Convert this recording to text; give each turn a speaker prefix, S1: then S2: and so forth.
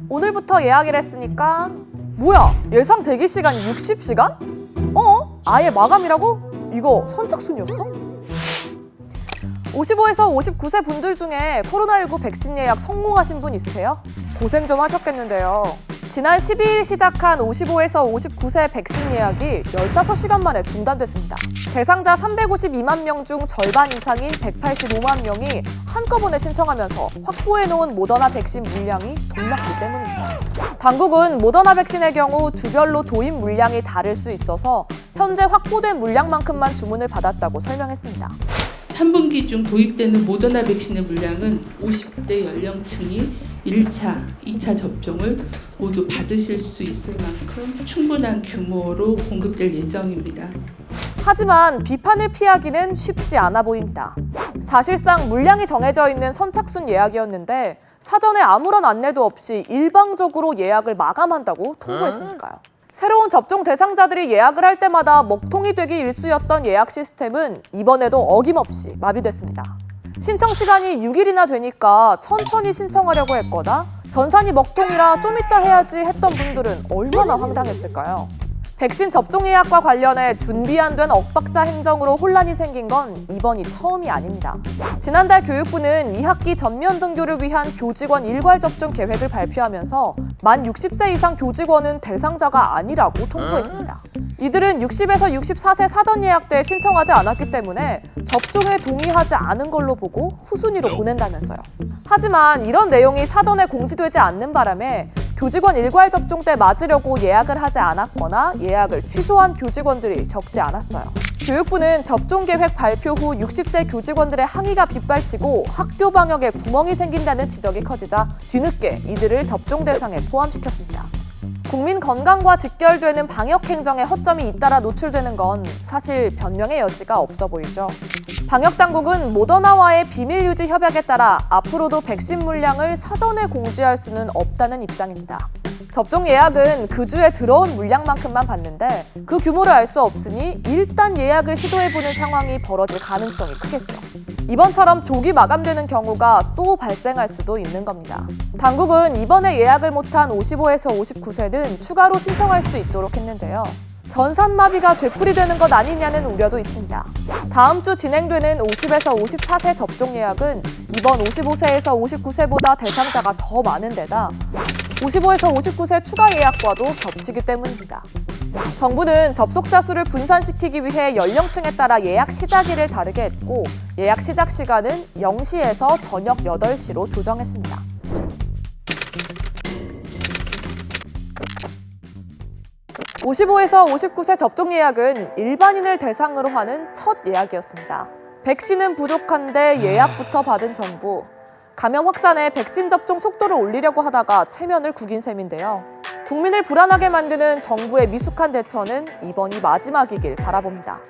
S1: 오늘부터 예약을 했으니까 뭐야? 예상 대기 시간이 60시간? 아예 마감이라고? 이거 선착순이었어? 55에서 59세 분들 중에 코로나19 백신 예약 성공하신 분 있으세요? 고생 좀 하셨겠는데요. 지난 12일 시작한 55에서 59세 백신 예약이 15시간 만에 중단됐습니다. 대상자 352만 명 중 절반 이상인 185만 명이 한꺼번에 신청하면서 확보해놓은 모더나 백신 물량이 동락기 때문입니다. 당국은 모더나 백신의 경우 주별로 도입 물량이 다를 수 있어서 현재 확보된 물량만큼만 주문을 받았다고 설명했습니다.
S2: 3분기 중 도입되는 모더나 백신의 물량은 50대 연령층이 1차, 2차 접종을 모두 받으실 수 있을 만큼 충분한 규모로 공급될 예정입니다.
S1: 하지만 비판을 피하기는 쉽지 않아 보입니다. 사실상 물량이 정해져 있는 선착순 예약이었는데 사전에 아무런 안내도 없이 일방적으로 예약을 마감한다고 통보했으니까요. 새로운 접종 대상자들이 예약을 할 때마다 먹통이 되기 일쑤였던 예약 시스템은 이번에도 어김없이 마비됐습니다. 신청 시간이 6일이나 되니까 천천히 신청하려고 했거나 전산이 먹통이라 좀 이따 해야지 했던 분들은 얼마나 황당했을까요? 백신 접종 예약과 관련해 준비 안 된 엇박자 행정으로 혼란이 생긴 건 이번이 처음이 아닙니다. 지난달 교육부는 2학기 전면 등교를 위한 교직원 일괄 접종 계획을 발표하면서 만 60세 이상 교직원은 대상자가 아니라고 통보했습니다. 이들은 60에서 64세 사전 예약 때 신청하지 않았기 때문에 접종에 동의하지 않은 걸로 보고 후순위로 보낸다면서요. 하지만 이런 내용이 사전에 공지되지 않는 바람에 교직원 일괄 접종 때 맞으려고 예약을 하지 않았거나 예약을 취소한 교직원들이 적지 않았어요. 교육부는 접종 계획 발표 후 60대 교직원들의 항의가 빗발치고 학교 방역에 구멍이 생긴다는 지적이 커지자 뒤늦게 이들을 접종 대상에 포함시켰습니다. 국민 건강과 직결되는 방역 행정에 허점이 잇따라 노출되는 건 사실 변명의 여지가 없어 보이죠. 방역 당국은 모더나와의 비밀 유지 협약에 따라 앞으로도 백신 물량을 사전에 공지할 수는 없다는 입장입니다. 접종 예약은 그 주에 들어온 물량만큼만 받는데 그 규모를 알 수 없으니 일단 예약을 시도해보는 상황이 벌어질 가능성이 크겠죠. 이번처럼 조기 마감되는 경우가 또 발생할 수도 있는 겁니다. 당국은 이번에 예약을 못한 55에서 59세는 추가로 신청할 수 있도록 했는데요. 전산마비가 되풀이되는 것 아니냐는 우려도 있습니다. 다음 주 진행되는 50에서 54세 접종 예약은 이번 55세에서 59세보다 대상자가 더 많은 데다 55에서 59세 추가 예약과도 겹치기 때문입니다. 정부는 접속자 수를 분산시키기 위해 연령층에 따라 예약 시작일을 다르게 했고 예약 시작 시간은 0시에서 저녁 8시로 조정했습니다. (55에서 59세) 접종 예약은 일반인을 대상으로 하는 첫 예약이었습니다. 백신은 부족한데 예약부터 받은 정부. 감염 확산에 백신 접종 속도를 올리려고 하다가 체면을 구긴 셈인데요. 국민을 불안하게 만드는 정부의 미숙한 대처는 이번이 마지막이길 바라봅니다.